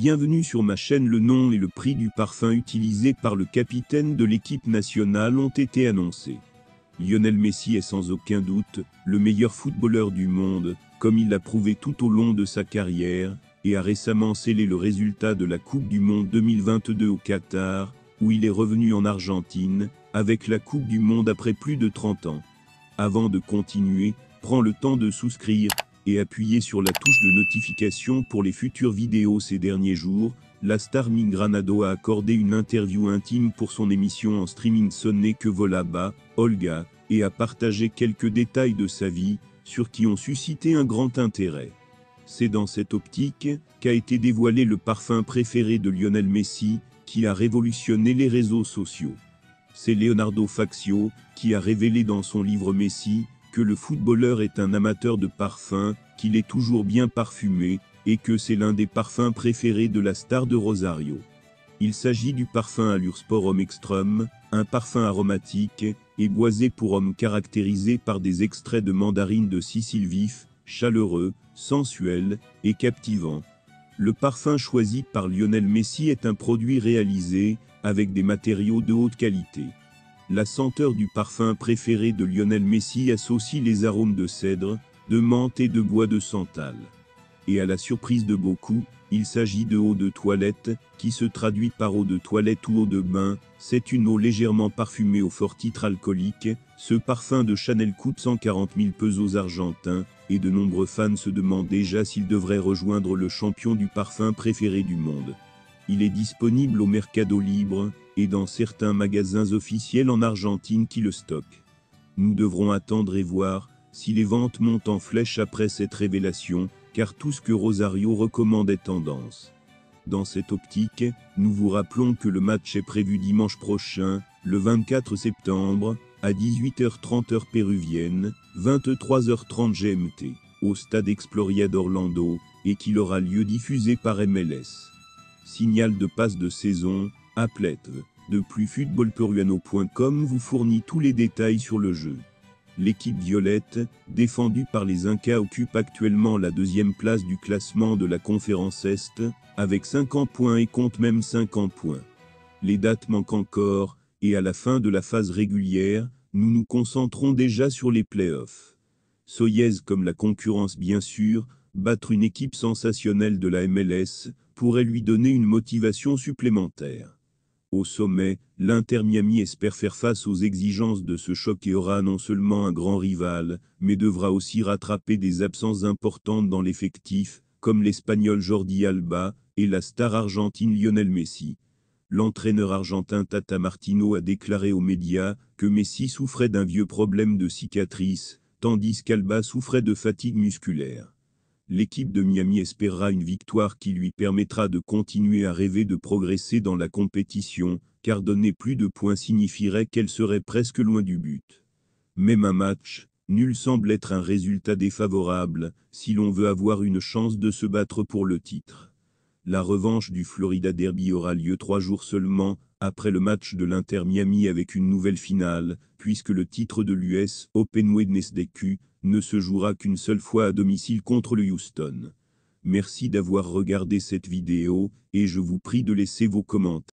Bienvenue sur ma chaîne. Le nom et le prix du parfum utilisé par le capitaine de l'équipe nationale ont été annoncés. Lionel Messi est sans aucun doute le meilleur footballeur du monde, comme il l'a prouvé tout au long de sa carrière, et a récemment scellé le résultat de la Coupe du Monde 2022 au Qatar, où il est revenu en Argentine, avec la Coupe du Monde après plus de 30 ans. Avant de continuer, prends le temps de souscrire et appuyer sur la touche de notification pour les futures vidéos. Ces derniers jours, la star Ming Granado a accordé une interview intime pour son émission en streaming Ce n'est que Volaba, Olga, et a partagé quelques détails de sa vie, sur qui ont suscité un grand intérêt. C'est dans cette optique qu'a été dévoilé le parfum préféré de Lionel Messi, qui a révolutionné les réseaux sociaux. C'est Leonardo Faccio qui a révélé dans son livre Messi que le footballeur est un amateur de parfums, qu'il est toujours bien parfumé, et que c'est l'un des parfums préférés de la star de Rosario. Il s'agit du parfum Allure Sport Homme Extrême, un parfum aromatique et boisé pour homme caractérisé par des extraits de mandarine de Sicile vifs, chaleureux, sensuels et captivants. Le parfum choisi par Lionel Messi est un produit réalisé avec des matériaux de haute qualité. La senteur du parfum préféré de Lionel Messi associe les arômes de cèdre, de menthe et de bois de santal. Et à la surprise de beaucoup, il s'agit de eau de toilette, qui se traduit par eau de toilette ou eau de bain. C'est une eau légèrement parfumée au fort titre alcoolique. Ce parfum de Chanel coûte 140 000 pesos argentins, et de nombreux fans se demandent déjà s'il devrait rejoindre le champion du parfum préféré du monde. Il est disponible au Mercado Libre, et dans certains magasins officiels en Argentine qui le stockent. Nous devrons attendre et voir si les ventes montent en flèche après cette révélation, car tout ce que Rosario recommande est tendance. Dans cette optique, nous vous rappelons que le match est prévu dimanche prochain, le 24 septembre, à 18h30 heure péruvienne, 23h30 GMT, au stade Exploria d'Orlando, et qu'il aura lieu diffusé par MLS. Signal de passe de saison, Athlète. De plus footballperuano.com vous fournit tous les détails sur le jeu. L'équipe violette, défendue par les Incas, occupe actuellement la deuxième place du classement de la conférence Est, avec 50 points et compte même 50 points. Les dates manquent encore, et à la fin de la phase régulière, nous nous concentrons déjà sur les playoffs. Soyez comme la concurrence bien sûr, battre une équipe sensationnelle de la MLS, pourrait lui donner une motivation supplémentaire. Au sommet, l'Inter Miami espère faire face aux exigences de ce choc et aura non seulement un grand rival, mais devra aussi rattraper des absences importantes dans l'effectif, comme l'Espagnol Jordi Alba et la star argentine Lionel Messi. L'entraîneur argentin Tata Martino a déclaré aux médias que Messi souffrait d'un vieux problème de cicatrice, tandis qu'Alba souffrait de fatigue musculaire. L'équipe de Miami espérera une victoire qui lui permettra de continuer à rêver de progresser dans la compétition, car donner plus de points signifierait qu'elle serait presque loin du but. Même un match nul semble être un résultat défavorable, si l'on veut avoir une chance de se battre pour le titre. La revanche du Florida Derby aura lieu 3 jours seulement, après le match de l'Inter Miami avec une nouvelle finale, puisque le titre de l'US Open Wednesday ne se jouera qu'une seule fois à domicile contre le Houston. Merci d'avoir regardé cette vidéo, et je vous prie de laisser vos commentaires.